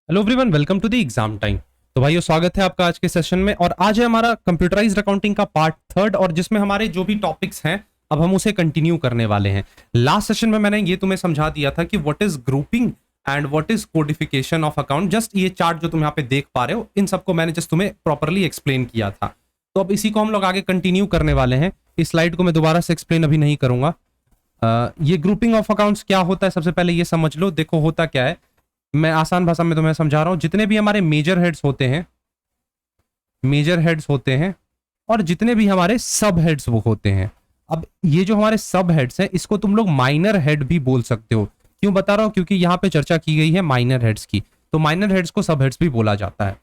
Hello everyone, welcome to the exam time. तो भाइयों, स्वागत है आपका आज के सेशन में। और आज है हमारा कंप्यूटराइज्ड अकाउंटिंग का पार्ट थर्ड, और जिसमें हमारे जो भी टॉपिक्स हैं अब हम उसे कंटिन्यू करने वाले हैं। लास्ट सेशन में मैंने ये तुम्हें समझा दिया था कि what is grouping and what is codification of account. Just ये चार्ट जो तुम यहाँ पे देख पा रहे हो, इन सबको मैंने जस्ट तुम्हें प्रॉपरली एक्सप्लेन किया था। तो अब इसी को हम लोग आगे कंटिन्यू करने वाले हैं। इस स्लाइड को मैं दोबारा से एक्सप्लेन अभी नहीं करूंगा। ये ग्रुपिंग ऑफ अकाउंट्स क्या होता है, सबसे पहले ये समझ लो। देखो होता क्या है, मैं आसान भाषा में तुम्हें समझा रहा हूं। जितने भी हमारे मेजर हेड्स होते हैं और जितने भी हमारे सब हेड्स वो होते हैं। अब ये जो हमारे सब हेड्स हैं, इसको तुम लोग माइनर हेड भी बोल सकते हो। क्यों बता रहा हूं? क्योंकि यहां पे चर्चा की गई है माइनर हेड्स की, तो माइनर हेड्स को सब हेड्स भी बोला जाता है।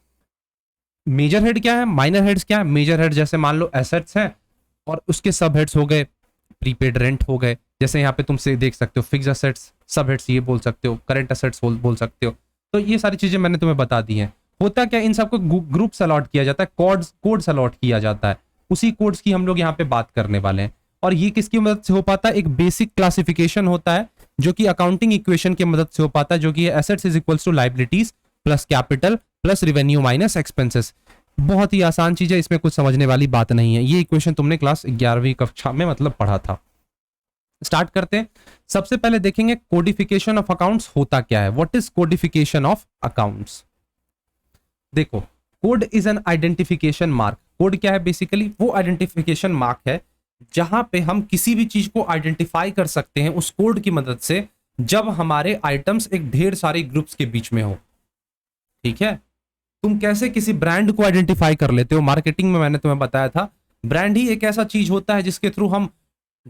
मेजर हेड क्या है, माइनर हेड्स क्या है? मेजर हेड जैसे मान लो एसेट्स हैं, और उसके सब हेड्स हो गए प्रीपेड रेंट हो गए। जैसे यहाँ पे तुमसे देख सकते हो फिक्स असेट्स, सब हेड्स ये बोल सकते हो, करंट असेट्स बोल सकते हो। तो ये सारी चीजें मैंने तुम्हें बता दी हैं। होता क्या, इन सबको ग्रुप्स अलॉट किया जाता है, कोड्स अलॉट किया जाता है। उसी कोड्स की हम लोग यहाँ पे बात करने वाले हैं। और ये किसकी मदद से हो पाता है? एक बेसिक क्लासिफिकेशन होता है जो कि अकाउंटिंग इक्वेशन की मदद से हो पाता है, जो कि assets is equals to liabilities plus capital plus revenue minus expenses. बहुत ही आसान चीज है, इसमें कुछ समझने वाली बात नहीं है। ये इक्वेशन तुमने क्लास 11वीं कक्षा में मतलब पढ़ा था। स्टार्ट करते हैं। सबसे पहले देखेंगे कोडिफिकेशन ऑफ अकाउंट्स होता क्या है। What is codification of accounts? देखो, code is an identification mark. Code क्या है? बेसिकली वो आइडेंटिफिकेशन मार्क है जहां पे हम किसी भी चीज को आइडेंटिफाई कर सकते हैं उस कोड की मदद से, जब हमारे आइटम्स एक ढेर सारे ग्रुप्स के बीच में हो। ठीक है, तुम कैसे किसी ब्रांड को आइडेंटिफाई कर लेते हो? मार्केटिंग में मैंने तुम्हें बताया था, ब्रांड ही एक ऐसा चीज होता है जिसके थ्रू हम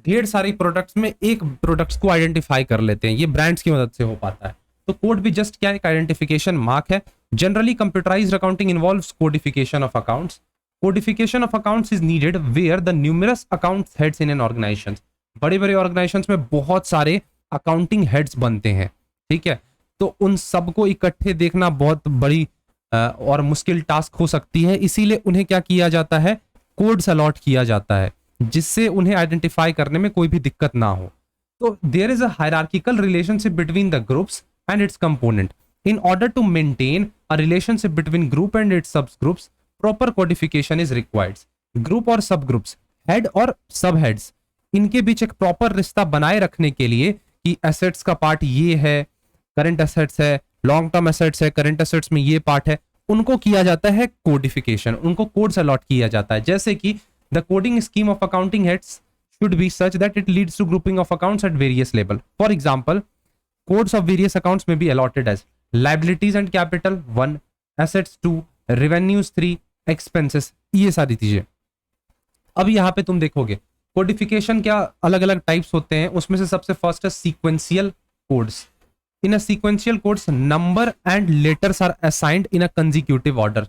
ढेर सारी प्रोडक्ट्स में एक प्रोडक्ट्स को आइडेंटिफाई कर लेते हैं। ये ब्रांड्स की मदद से हो पाता है। तो कोड भी जस्ट क्या है? एक आइडेंटिफिकेशन मार्क है। Generally computerised accounting involves codification of accounts. Codification of accounts is needed where the numerous accounts heads in an organisation. बड़े बड़े ऑर्गेनाइजेशंस में बहुत सारे अकाउंटिंग हेड्स बनते हैं। ठीक है, तो उन सबको इकट्ठे देखना बहुत बड़ी और मुश्किल टास्क हो सकती है। इसीलिए उन्हें क्या किया जाता है? कोड्स अलॉट किया जाता है, जिससे उन्हें आइडेंटिफाई करने में कोई भी दिक्कत ना हो। तो there is a hierarchical relationship between the groups and its component. In order to maintain a relationship between group and its sub groups, proper codification is required. Group और सब ग्रुप्स, हेड और सब heads, इनके बीच एक proper रिश्ता बनाए रखने के लिए कि एसेट्स का पार्ट ये है, करंट एसेट्स है, लॉन्ग टर्म एसेट्स है, करंट एसेट्स में ये पार्ट है, उनको किया जाता है कोडिफिकेशन। उनको कोड्स अलॉट किया जाता है। जैसे कि the coding scheme of accounting heads should be such that it leads to grouping of accounts at various level. For example, codes of various accounts may be allotted as liabilities and capital 1, assets 2, revenues 3, expenses। ये सारी चीजें। अब यहाँ पे तुम देखोगे codification क्या अलग अलग टाइप्स होते हैं। उसमें से सबसे फर्स्ट है sequential codes. In a sequential codes number and letters are assigned in a consecutive order.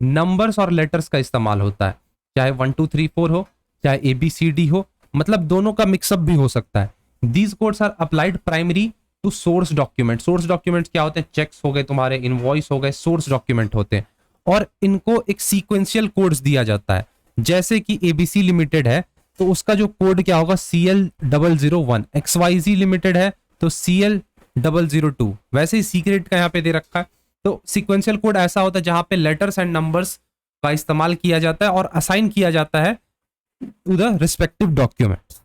Numbers और लेटर्स का इस्तेमाल होता है, चाहे 1 2 3 4 हो, चाहे ABCD हो, मतलब दोनों का मिक्सअप भी हो सकता है। These codes are applied primary to source document. Source documents क्या होते हैं? चेक्स हो गए, तुम्हारे इनवॉइस हो गए, सोर्स डॉक्यूमेंट होते हैं। और इनको एक सीक्वेंशियल कोड्स दिया जाता है। जैसे कि ABC लिमिटेड है तो उसका जो कोड क्या होगा? CL001। XYZ लिमिटेड है तो CL002। वैसे ही सीक्रेट का यहाँ पे दे रखा है। तो सीक्वेंशियल कोड ऐसा होता है जहां पे लेटर्स एंड नंबर्स का इस्तेमाल किया जाता है और असाइन किया जाता है to the respective documents.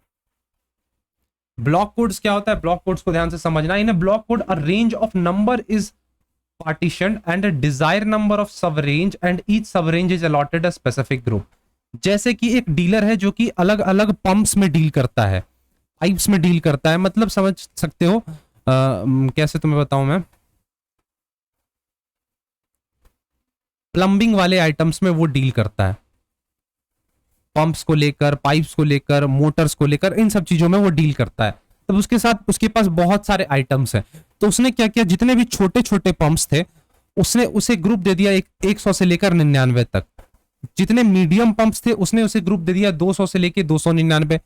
Block codes क्या होता है? ब्लॉक कोड्स को ध्यान से समझना। In a block code a range of number is partitioned and a desire number of sub range and each sub range is allotted a specific group. जैसे कि एक डीलर है जो कि अलग अलग पंप्स में डील करता है, पाइप्स में डील करता है, मतलब समझ सकते हो कैसे तुम्हें बताऊं मैं। प्लम्बिंग वाले आइटम्स में वो डील करता है, पंप्स को लेकर, पाइप्स को लेकर, मोटर्स को लेकर, इन सब चीजों में वो डील करता है। तब उसके साथ उसके पास बहुत सारे आइटम्स हैं। तो उसने क्या किया? जितने भी छोटे छोटे पंप्स थे उसने उसे ग्रुप दे दिया 100 से लेकर 99 तक। जितने मीडियम पंप्स थे उसने उसे ग्रुप दे दिया 200 से लेकर 299।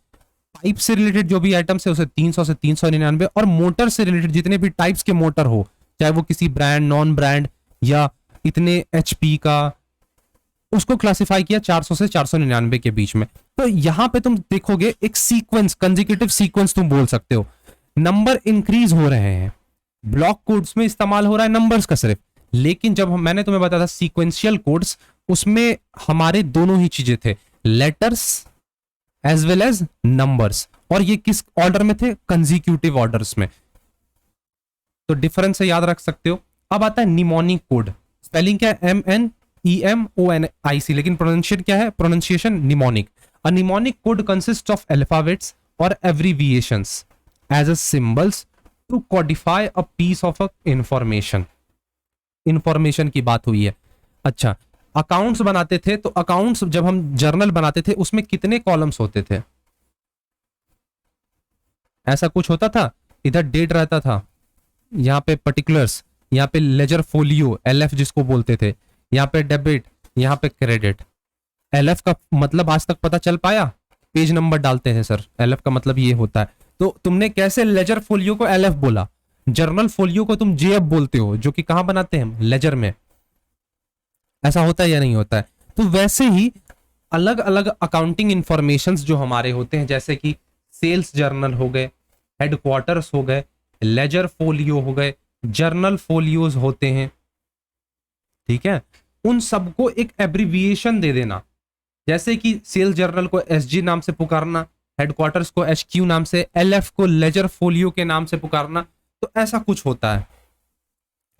पाइप से रिलेटेड जो भी आइटम्स है उसे 300 से 399। और मोटर से रिलेटेड जितने भी टाइप्स के मोटर हो, चाहे वो किसी ब्रांड, नॉन ब्रांड या इतने HP का, उसको क्लासिफाई किया 400 से 499 के बीच में। तो यहां पे तुम देखोगे एक सीक्वेंस, कंसेक्यूटिव सीक्वेंस तुम बोल सकते हो। नंबर इंक्रीज हो रहे हैं, ब्लॉक कोड्स में इस्तेमाल हो रहा है नंबर्स का सिर्फ, लेकिन जब मैंने तुम्हें बताया था सीक्वेंशियल कोड्स, उसमें हमारे दोनों ही चीजें थे, letters as well as numbers, और ये किस ऑर्डर में थे, कंजिक्यूटिव ऑर्डर्स में। तो डिफरेंस से याद रख सकते हो। अब आता है निमोनिक कोड, स्पेलिंग क्या है, MNEMONIC, लेकिन प्रोनाउंसिएशन क्या है, pronunciation mnemonic. A mnemonic code consist of alphabets और abbreviations as a symbols to codify a piece of information. Information की बात हुई है। अच्छा, अकाउंट्स बनाते थे, तो अकाउंट्स जब हम जर्नल बनाते थे उसमें कितने कॉलम्स होते थे, ऐसा कुछ होता था, इधर डेट रहता था, यहाँ पे पर्टिकुलर्स, यहाँ पे लेजर फोलियो LF जिसको बोलते थे, यहाँ पे डेबिट, यहाँ पे क्रेडिट। LF का मतलब आज तक पता चल पाया, पेज नंबर डालते हैं सर, LF का मतलब ये होता है। तो तुमने कैसे लेजर फोलियो को LF बोला, जर्नल फोलियो को तुम JF बोलते हो, जो कि कहां बनाते हैं, लेजर में। ऐसा होता है या नहीं होता है? तो वैसे ही अलग अलग अकाउंटिंग इंफॉर्मेशंस जो हमारे होते हैं, जैसे कि सेल्स जर्नल हो गए, हेडक्वार्टर्स हो गए, लेजर फोलियो हो गए, जर्नल फोलियोज होते हैं, ठीक है, उन सबको एक एब्रिविएशन दे देना। जैसे कि सेल्स जर्नल को SG नाम से पुकारना, हेडक्वार्टर्स को HQ नाम से, LF को लेजर फोलियो के नाम से पुकारना, तो ऐसा कुछ होता है।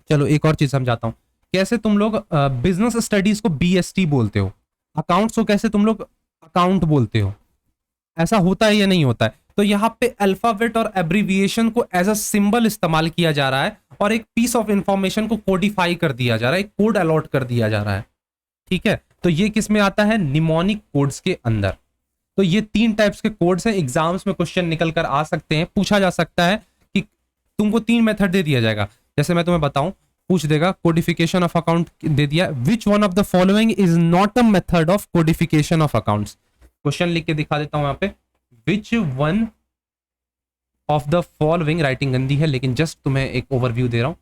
चलो एक और चीज समझाता हूं, कैसे तुम लोग बिजनेस स्टडीज को BST बोलते हो, अकाउंट्स को कैसे तुम लोग अकाउंट बोलते हो, ऐसा होता है या नहीं होता है? तो यहाँ पे अल्फाबेट और एब्रीविएशन को एज अ सिंबल इस्तेमाल किया जा रहा है, और एक पीस ऑफ इंफॉर्मेशन को कोडिफाई कर दिया जा रहा है, एक कोड अलॉट कर दिया जा रहा है, ठीक है। तो ये किस में आता है, निमोनिक कोड्स के अंदर। तो ये 3 टाइप्स के कोड्स हैं, एग्जाम्स में क्वेश्चन निकल कर आ सकते हैं, पूछा जा सकता है कि तुमको 3 मेथड दे दिया जाएगा। जैसे मैं तुम्हें बताऊं, पूछ देगा कोडिफिकेशन ऑफ अकाउंट दे दिया, which one of the following is not a method of codification of accounts. Question लिख के दिखा देता हूं यहाँ पे, which one of the following, writing गंदी है लेकिन जस्ट तुम्हें एक ओवरव्यू दे रहा हूं,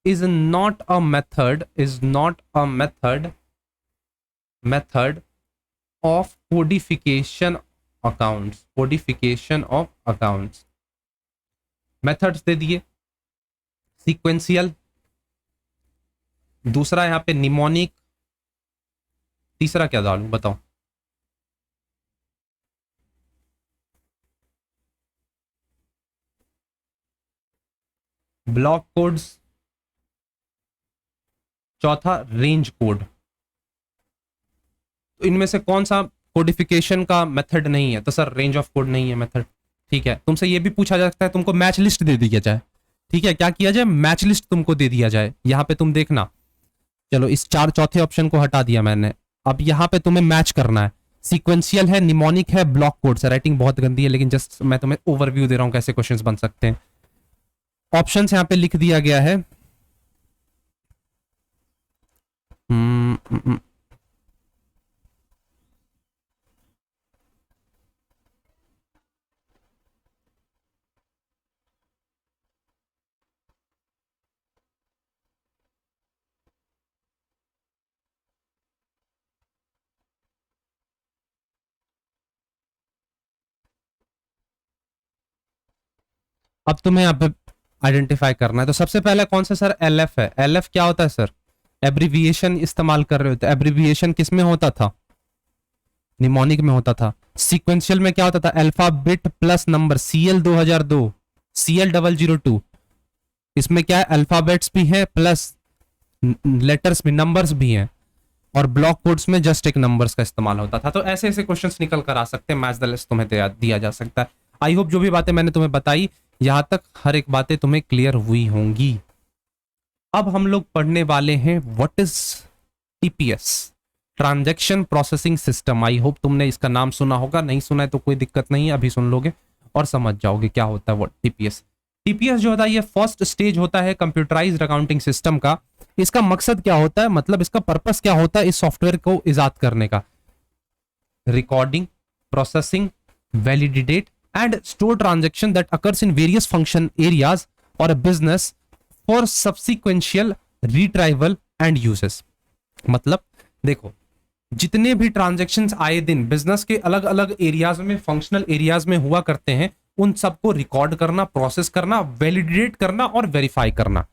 is not a method, is not a method of codification accounts, codification of accounts. Methods दे दिए, सीक्वेंशियल, दूसरा यहां पे निमोनिक, तीसरा क्या डालूं बताओ? ब्लॉक कोड्स, चौथा रेंज कोड। तो इनमें से कौन सा कोडिफिकेशन का मेथड नहीं है? तो सर रेंज ऑफ कोड नहीं है मेथड, ठीक है। तुमसे ये भी पूछा जा सकता है, तुमको मैच लिस्ट दे दिया जाए, ठीक है, क्या किया जाए, मैच लिस्ट तुमको दे दिया जाए। यहां पे तुम देखना, चलो इस चौथे ऑप्शन को हटा दिया मैंने, अब यहां पे तुम्हें मैच करना है, सीक्वेंशियल है, निमोनिक है, ब्लॉक कोड से। राइटिंग बहुत गंदी है लेकिन जस्ट मैं तुम्हें ओवरव्यू दे रहा हूं कैसे क्वेश्चंस बन सकते हैं। ऑप्शन यहां पे लिख दिया गया है, अब तुम्हें यहाँ पे आइडेंटिफाई करना है। तो सबसे पहले कौन सा सर, LF है। LF क्या होता है सर, एब्रीविएशन इस्तेमाल कर रहे होते। एब्रीविएशन किस में होता था, निमोनिक में होता था। सीक्वेंशियल में क्या होता था, alphabet plus number, CL 2002, CL 002। इसमें क्या है, अल्फाबेट्स भी है प्लस लेटर्स भी, नंबर्स भी हैं, और ब्लॉक कोड्स में जस्ट एक नंबर्स का इस्तेमाल होता था। तो ऐसे ऐसे क्वेश्चंस निकल कर आ सकते हैं, मैच द लिस्ट तुम्हें दिया जा सकता है। आई होप जो भी बातें मैंने तुम्हें बताई यहां तक हर एक बातें तुम्हें क्लियर हुई होंगी। अब हम लोग पढ़ने वाले हैं what is TPS, transaction processing system. I hope तुमने इसका नाम सुना होगा, नहीं सुना है तो कोई दिक्कत नहीं है, अभी सुन लोगे और समझ जाओगे क्या होता है वो TPS। TPS जो होता है ये फर्स्ट स्टेज होता है कंप्यूटराइज्ड अकाउंटिंग सिस्टम का। इसका मकसद क्या होता है, मतलब इसका पर्पस क्या होता है इस सॉफ्टवेयर को इजाद करने का, recording, processing, validate and store transaction that occurs in various function areas or a business for subsequential retrieval and uses। मतलब देखो, जितने भी ट्रांजैक्शंस आए दिन बिजनेस के अलग अलग एरियाज में, फंक्शनल एरियाज में हुआ करते हैं, उन सबको रिकॉर्ड करना, प्रोसेस करना, वैलिडेट करना और वेरीफाई करना।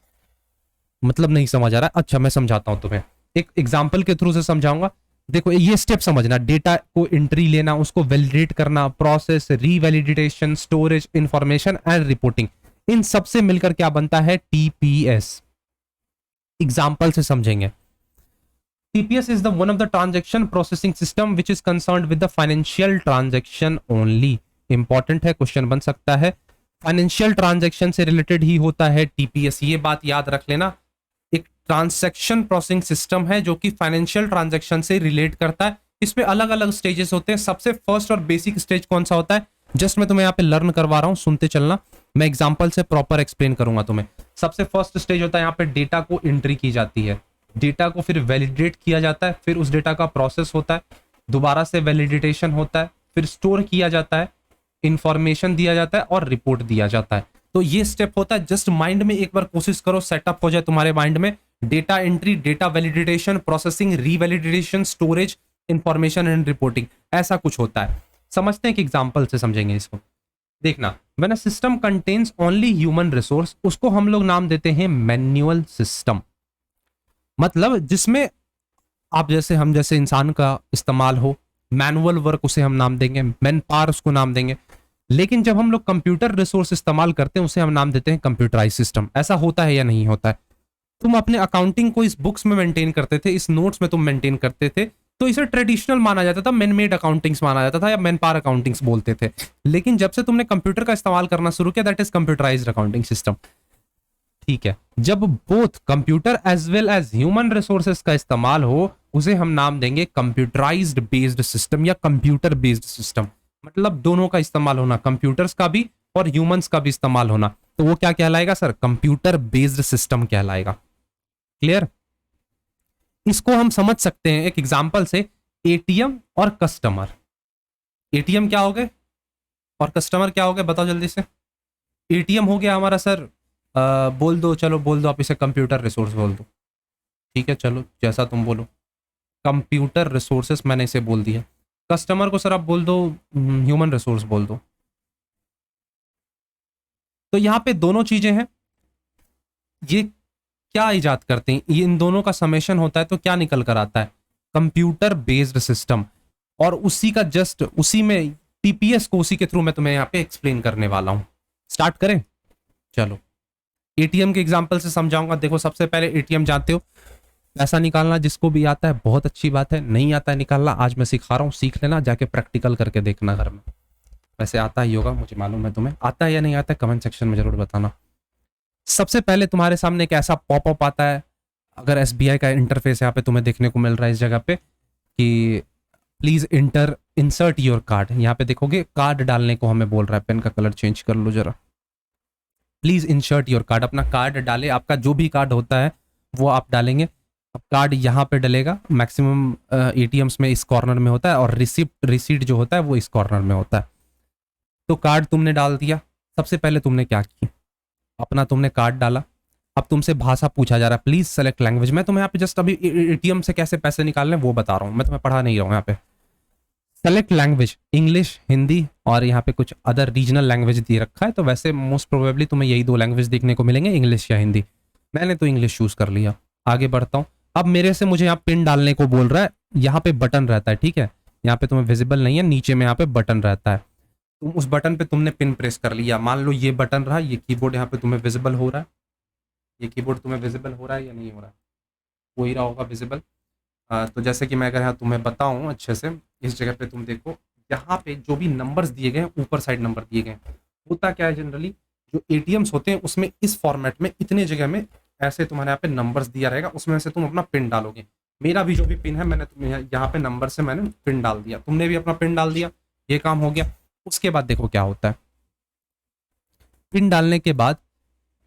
मतलब नहीं समझ आ रहा है? अच्छा मैं समझाता हूं तुम्हें, एक एग्जाम्पल के थ्रू से समझाऊंगा। देखो ये स्टेप समझना, डेटा को एंट्री लेना, उसको वैलिडेट करना, process, revalidation, storage, information and reporting, इन सब से मिलकर क्या बनता है? टीपीएस। एग्जाम्पल से समझेंगे। TPS is the one of the transaction processing system which is concerned with the financial transaction only। Important है, क्वेश्चन बन सकता है। फाइनेंशियल ट्रांजैक्शन से रिलेटेड ही होता है टीपीएस, ये बात याद रख लेना। एक ट्रांजैक्शन प्रोसेसिंग सिस्टम है जो कि फाइनेंशियल ट्रांजैक्शन से रिलेट करता है। इसमें अलग अलग स्टेजेस होते हैं। सबसे फर्स्ट और बेसिक स्टेज कौन सा होता है? जस्ट मैं तुम्हें यहाँ पे लर्न करवा रहा हूँ, सुनते चलना, मैं एग्जाम्पल से प्रॉपर एक्सप्लेन करूंगा तुम्हें। सबसे फर्स्ट स्टेज होता है यहाँ पे डेटा को एंट्री की जाती है, डेटा को फिर वैलिडेट किया जाता है, फिर उस डेटा का प्रोसेस होता है, दोबारा से वैलिडेटेशन होता है, फिर स्टोर किया जाता है, इंफॉर्मेशन दिया जाता है और रिपोर्ट दिया जाता है। तो ये स्टेप होता है। जस्ट माइंड में एक बार कोशिश करो, सेटअप हो जाए तुम्हारे माइंड में, data entry, data validation, processing, revalidation, storage, information and reporting, ऐसा कुछ होता है। समझते हैं कि एग्जांपल से समझेंगे इसको। देखना, when a system contains only human resource, उसको हम लोग नाम देते हैं मैन्युअल सिस्टम। मतलब जिसमें आप जैसे हम जैसे इंसान का इस्तेमाल हो, मैनुअल वर्क उसे हम नाम देंगे, मैन पावर उसको नाम देंगे। लेकिन जब हम लोग कंप्यूटर रिसोर्स इस्तेमाल करते हैं उसे हम नाम देते हैं कंप्यूटराइज सिस्टम। ऐसा होता है या नहीं होता है? तुम अपने अकाउंटिंग को इस बुक्स में मेंटेन करते थे, इस नोट्स में तुम मेंटेन करते थे, तो इसे ट्रेडिशनल माना जाता था, मैन मेड अकाउंटिंग्स माना जाता था या मैन पावर अकाउंटिंग्स बोलते थे। लेकिन जब से तुमने कंप्यूटर का इस्तेमाल करना शुरू किया, that is computerised accounting system. ठीक है, जब both computer as well as human resources का इस्तेमाल हो, उसे हम नाम देंगे कंप्यूटराइज्ड बेस्ड सिस्टम या कंप्यूटर बेस्ड सिस्टम। मतलब दोनों का इस्तेमाल होना, कंप्यूटर्स का भी और ह्यूमंस का भी इस्तेमाल होना, तो वो क्या कहलाएगा सर? कंप्यूटर बेस्ड सिस्टम कहलाएगा। क्लियर? इसको हम समझ सकते हैं एक एग्जांपल से, एटीएम और कस्टमर। एटीएम क्या हो गए और कस्टमर क्या हो गए? बताओ जल्दी से। एटीएम हो गया हमारा सर, बोल दो, चलो बोल दो, आप इसे कंप्यूटर रिसोर्स बोल दो। ठीक है, चलो जैसा तुम बोलो, कंप्यूटर रिसोर्सेस मैंने इसे बोल दिया। कस्टमर को सर आप बोल दो ह्यूमन रिसोर्स बोल दो। तो यहाँ पे दोनों चीजें हैं, ये क्या इजाद करते हैं? ये इन दोनों का समेशन होता है तो क्या निकल कर आता है? Computer based system. और उसी का जस्ट उसी में टीपीएस को उसी के थ्रू मैं तुम्हें यहाँ पे एक्सप्लेन करने वाला हूं। स्टार्ट करें? चलो एटीएम के एग्जांपल से समझाऊंगा। देखो सबसे पहले एटीएम जानते हो, पैसा निकालना जिसको भी आता है बहुत अच्छी बात है, नहीं आता है निकालना आज मैं सिखा रहा हूँ, सीख लेना, जाके प्रैक्टिकल करके देखना घर में। वैसे आता ही होगा, मुझे मालूम है। तुम्हें आता है या नहीं आता है कमेंट सेक्शन में जरूर बताना। सबसे पहले तुम्हारे सामने एक ऐसा पॉपअप आता है, अगर एसबीआई का इंटरफेस यहाँ पे तुम्हें देखने को मिल रहा है इस जगह पे कि प्लीज इंसर्ट योर कार्ड। यहाँ पे देखोगे कार्ड डालने को हमें बोल रहा है। पेन का कलर चेंज कर लो जरा। प्लीज इंसर्ट योर कार्ड, अपना कार्ड डाले, आपका जो भी कार्ड होता है वो आप डालेंगे। अब कार्ड यहाँ पे डलेगा, मैक्सिमम एटीएम्स में इस कॉर्नर में होता है और रिसीट जो होता है वो इस कॉर्नर में होता है। तो कार्ड तुमने डाल दिया। सबसे पहले तुमने क्या किया, अपना तुमने कार्ड डाला। अब तुमसे भाषा पूछा जा रहा है, प्लीज सेलेक्ट लैंग्वेज। मैं तुम्हें यहाँ पे जस्ट अभी एटीएम से कैसे पैसे निकालने वो बता रहा हूँ, मैं तुम्हें पढ़ा नहीं रहा हूँ। यहाँ पे सेलेक्ट लैंग्वेज, इंग्लिश, हिंदी और यहाँ पे कुछ अदर रीजनल लैंग्वेज दे रखा है, तो वैसे मोस्ट प्रोबेबली तुम्हें यही दो लैंग्वेज देखने को मिलेंगे, इंग्लिश या हिंदी। मैंने तो इंग्लिश चूज कर लिया। आगे बढ़ता हूँ। अब मेरे से मुझे यहाँ पिन डालने को बोल रहा है। यहाँ पे बटन रहता है, ठीक है, यहाँ पे तुम्हें विजिबल नहीं है, नीचे में यहाँ पे बटन रहता है। तुम उस बटन पे तुमने पिन प्रेस कर लिया। मान लो ये बटन रहा, ये कीबोर्ड यहाँ पे तुम्हें विजिबल हो रहा है, ये कीबोर्ड तुम्हें विजिबल हो रहा है या नहीं हो रहा है? हो ही रहा होगा विजिबल। तो जैसे कि मैं अगर यहाँ तुम्हें बताऊँ अच्छे से, इस जगह पे तुम देखो, यहाँ पे जो भी नंबर्स दिए गए हैं, ऊपर साइड नंबर दिए गए हैं। होता क्या है जनरली, जो एटीएम्स होते हैं उसमें इस फॉर्मेट में इतने जगह में ऐसे तुम्हारे यहाँ पे नंबर्स दिया रहेगा, उसमें से तुम अपना पिन डालोगे। मेरा भी जो भी पिन है, मैंने तुम्हें यहाँ पे नंबर से मैंने पिन डाल दिया, तुमने भी अपना पिन डाल दिया, ये काम हो गया। उसके बाद देखो क्या होता है, पिन डालने के बाद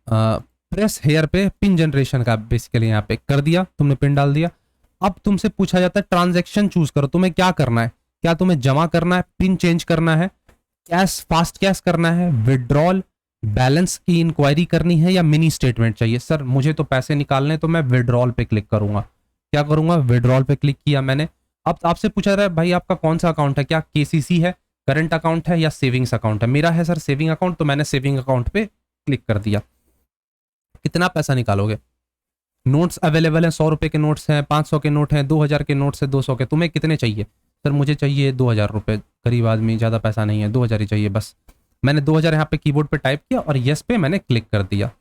प्रेस हेयर पे पिन जनरेशन का बेसिकली यहाँ पे कर दिया, तुमने पिन डाल दिया। अब तुमसे पूछा जाता है ट्रांजैक्शन चूज करो, तुम्हें क्या करना है? क्या तुम्हें जमा करना है, पिन चेंज करना है, कैश फास्ट कैश करना है, विड्रॉल, बैलेंस की इंक्वायरी करनी है या मिनी स्टेटमेंट चाहिए? सर मुझे तो पैसे निकालने, तो मैं विड्रॉल पे क्लिक करूंगा। क्या करूंगा? विड्रॉल पे क्लिक किया मैंने। अब आपसे पूछा रहा है भाई आपका कौन सा अकाउंट है, क्या केसीसी है, करंट अकाउंट है या सेविंग्स अकाउंट है? मेरा है सर सेविंग अकाउंट, तो मैंने सेविंग अकाउंट पे क्लिक कर दिया। कितना पैसा निकालोगे? नोट्स अवेलेबल हैं, 100 रुपए के नोट्स हैं, 500 के नोट हैं, 2000 के नोट्स हैं, 200 के। तुम्हें कितने चाहिए? सर मुझे चाहिए 2000 रुपये, गरीब आदमी, ज़्यादा पैसा नहीं है, 2000 ही चाहिए बस। मैंने 2000 यहाँ पे कीबोर्ड पे टाइप किया और यस पे मैंने क्लिक कर दिया।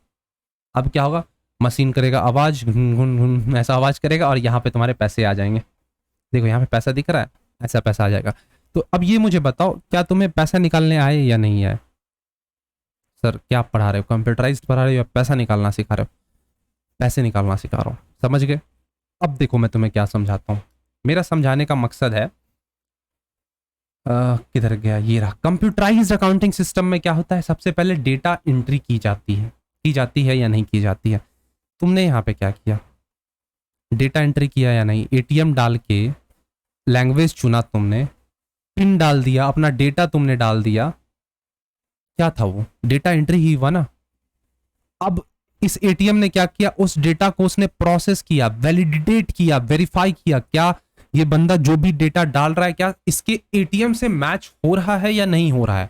अब क्या होगा, मशीन करेगा आवाज़, घुन घुन घुन ऐसा आवाज़ करेगा और यहाँ पे तुम्हारे पैसे आ जाएंगे। देखो यहाँ पे पैसा दिख रहा है, ऐसा पैसा आ जाएगा। तो अब ये मुझे बताओ, क्या तुम्हें पैसा निकालने आए या नहीं आए? सर क्या आप पढ़ा रहे हो, कंप्यूटराइज्ड पढ़ा रहे हो या पैसा निकालना सिखा रहे हो? पैसे निकालना सिखा रहा हूँ, समझ गए? अब देखो मैं तुम्हें क्या समझाता हूँ। मेरा समझाने का मकसद है, किधर गया, ये रहा। कंप्यूटराइज्ड अकाउंटिंग सिस्टम में क्या होता है, सबसे पहले डेटा एंट्री की जाती है या नहीं की जाती है। तुमने यहाँ पे क्या किया, डेटा एंट्री किया या नहीं? एटीएम डाल के लैंग्वेज चुना तुमने, पिन डाल दिया, अपना डेटा तुमने डाल दिया, क्या था वो, डेटा एंट्री ही हुआ ना। अब इस एटीएम ने क्या किया, उस डेटा को उसने प्रोसेस किया, वैलिडेट किया, वेरीफाई किया, क्या ये बंदा जो भी डेटा डाल रहा है क्या इसके एटीएम से मैच हो रहा है या नहीं हो रहा है।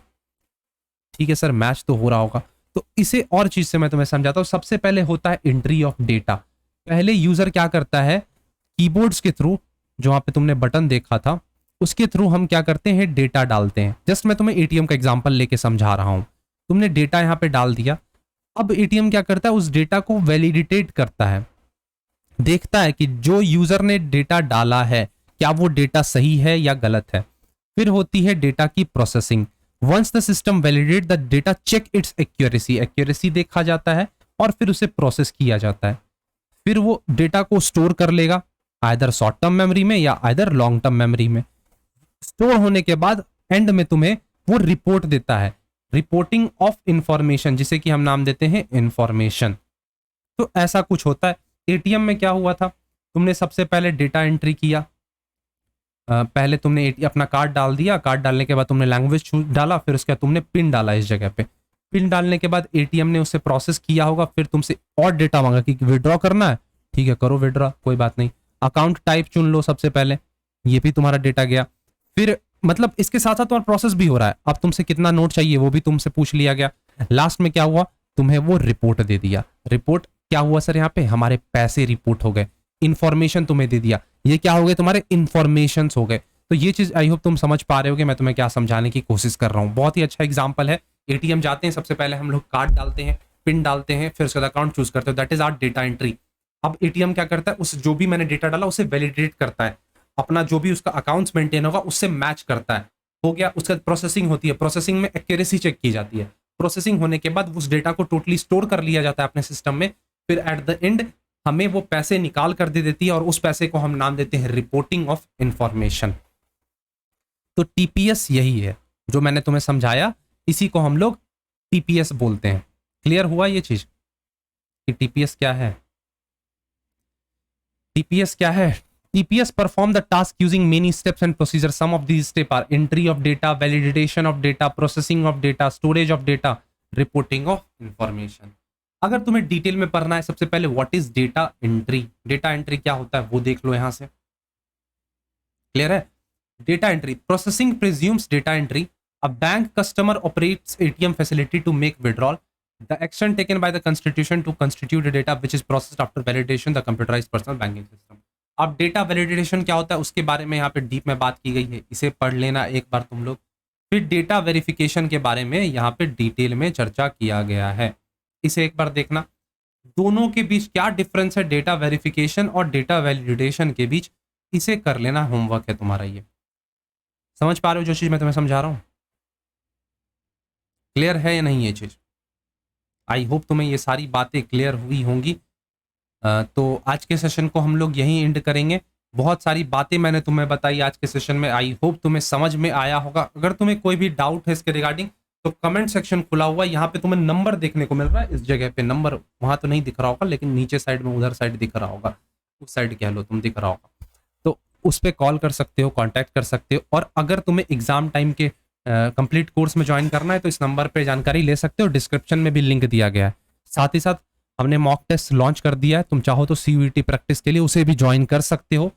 ठीक है सर, मैच तो हो रहा होगा। तो इसे और चीज से मैं तुम्हें समझाता हूं। सबसे पहले होता है एंट्री ऑफ डेटा। पहले यूजर क्या करता है, कीबोर्ड्स के थ्रू, जो वहां पे तुमने बटन देखा था उसके थ्रू हम क्या करते हैं, डेटा डालते हैं। जस्ट मैं तुम्हें एटीएम का एग्जांपल लेके समझा रहा हूं। तुमने डेटा यहां पे डाल दिया, अब एटीएम क्या करता है, उस डेटा को वैलिडेटेट करता है, देखता है कि जो यूजर ने डेटा डाला है क्या वो डेटा सही है या गलत है। फिर होती है डेटा की processing. Once the system validate the data, check its accuracy, accuracy देखा जाता है और फिर उसे प्रोसेस किया जाता है। फिर वो डेटा को स्टोर कर लेगा, आइदर शॉर्ट टर्म मेमोरी में या आइदर लॉन्ग टर्म मेमोरी में। स्टोर होने के बाद एंड में तुम्हें वो रिपोर्ट देता है, रिपोर्टिंग ऑफ इंफॉर्मेशन, जिसे कि हम नाम देते हैं इंफॉर्मेशन। तो ऐसा कुछ होता है। एटीएम में क्या हुआ था, तुमने सबसे पहले डेटा एंट्री किया, पहले तुमने अपना कार्ड डाल दिया, कार्ड डालने के बाद तुमने लैंग्वेज डाला, फिर उसके बाद तुमने पिन डाला इस जगह पे। पिन डालने के बाद एटीएम ने उसे प्रोसेस किया होगा, फिर तुमसे और डेटा मांगा कि विड्रॉ करना है, ठीक है करो विड्रॉ, कोई बात नहीं। अकाउंट टाइप चुन लो सबसे पहले, ये भी तुम्हारा डेटा गया। फिर मतलब इसके साथ साथ तुम्हारा प्रोसेस भी हो रहा है, अब तुमसे कितना नोट चाहिए वो भी तुमसे पूछ लिया गया। लास्ट में क्या हुआ, तुम्हें वो रिपोर्ट दे दिया। रिपोर्ट क्या हुआ सर, यहाँ पे हमारे पैसे रिपोर्ट हो गए, इंफॉर्मेशन तुम्हें दे दिया। ये क्या हो गए, तुम्हारे इंफॉर्मेशन हो गए। तो ये चीज आई होप तुम समझ पा रहे हो कि मैं तुम्हें क्या समझाने की कोशिश कर रहा हूँ। बहुत ही अच्छा एग्जाम्पल है। एटीएम जाते हैं, सबसे पहले हम लोग कार्ड डालते हैं, पिन डालते हैं, फिर उसके बाद अकाउंट चूज करते हैं, that is our data entry. अब एटीएम क्या करता है, उस जो भी मैंने डेटा डाला उसे वैलिडेट करता है, अपना जो भी उसका अकाउंट्स मेंटेन होगा उससे मैच करता है। हो गया, उसके बाद प्रोसेसिंग होती है, प्रोसेसिंग में एक्यूरेसी चेक की जाती है। प्रोसेसिंग होने के बाद उस डेटा को टोटली स्टोर कर लिया जाता है अपने सिस्टम में। फिर एट द एंड हमें वो पैसे निकाल कर दे देती है और उस पैसे को हम नाम देते हैं रिपोर्टिंग ऑफ इंफॉर्मेशन। तो टीपीएस यही है जो मैंने तुम्हें समझाया, इसी को हम लोग टीपीएस बोलते हैं। क्लियर हुआ ये चीज कि टीपीएस क्या है? टीपीएस क्या है? TPS perform the task using many steps and procedures. Some of these steps are entry of data, validation of data, processing of data, storage of data, reporting of information. अगर तुम्हें detail में पढ़ना है, सबसे पहले what is data entry, data entry क्या होता है वो देख लो यहां से। क्लियर है? Data entry, processing presumes data entry. A bank customer operates ATM facility to make withdrawal. The action taken by the constitution to constitute the data which is processed after validation the computerized personal banking system. अब data validation क्या होता है उसके बारे में यहाँ पे deep में बात की गई है, इसे पढ़ लेना एक बार तुम लोग। फिर डेटा वेरिफिकेशन के बारे में यहाँ पे डिटेल में चर्चा किया गया है, इसे एक बार देखना। दोनों के बीच क्या डिफरेंस है डेटा वेरिफिकेशन और डेटा वैलिडेशन के बीच, इसे कर लेना, होमवर्क है तुम्हारा ये। समझ पा रहे हो जो चीज मैं तुम्हें समझा रहा हूँ? क्लियर है या नहीं ये चीज? आई होप तुम्हें ये सारी बातें क्लियर हुई होंगी। तो आज के सेशन को हम लोग यहीं एंड करेंगे। बहुत सारी बातें मैंने तुम्हें बताई आज के सेशन में, आई होप तुम्हें समझ में आया होगा। अगर तुम्हें कोई भी डाउट है इसके रिगार्डिंग तो कमेंट सेक्शन खुला हुआ है, यहाँ पे तुम्हें नंबर देखने को मिल रहा है, इस जगह पे नंबर, वहां तो नहीं दिख रहा होगा लेकिन नीचे साइड में उधर साइड दिख रहा होगा, उस साइड कह लो तुम, दिख रहा होगा, तो उस पर कॉल कर सकते हो, कॉन्टैक्ट कर सकते हो। और अगर तुम्हें एग्जाम टाइम के कंप्लीट कोर्स में ज्वाइन करना है तो इस नंबर पे जानकारी ले सकते हो, डिस्क्रिप्शन में भी लिंक दिया गया है। साथ ही साथ हमने मॉक टेस्ट लॉन्च कर दिया है, तुम चाहो तो सीयूईटी प्रैक्टिस के लिए उसे भी ज्वाइन कर सकते हो।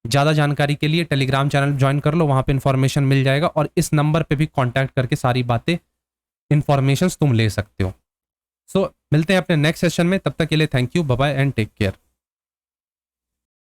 ज़्यादा जानकारी के लिए टेलीग्राम चैनल ज्वाइन कर लो, वहाँ पे इन्फॉर्मेशन मिल जाएगा और इस नंबर पे भी कांटेक्ट करके सारी बातें, इन्फॉर्मेशन तुम ले सकते हो। सो मिलते हैं अपने नेक्स्ट सेशन में, तब तक के लिए thank you, bye bye and take care.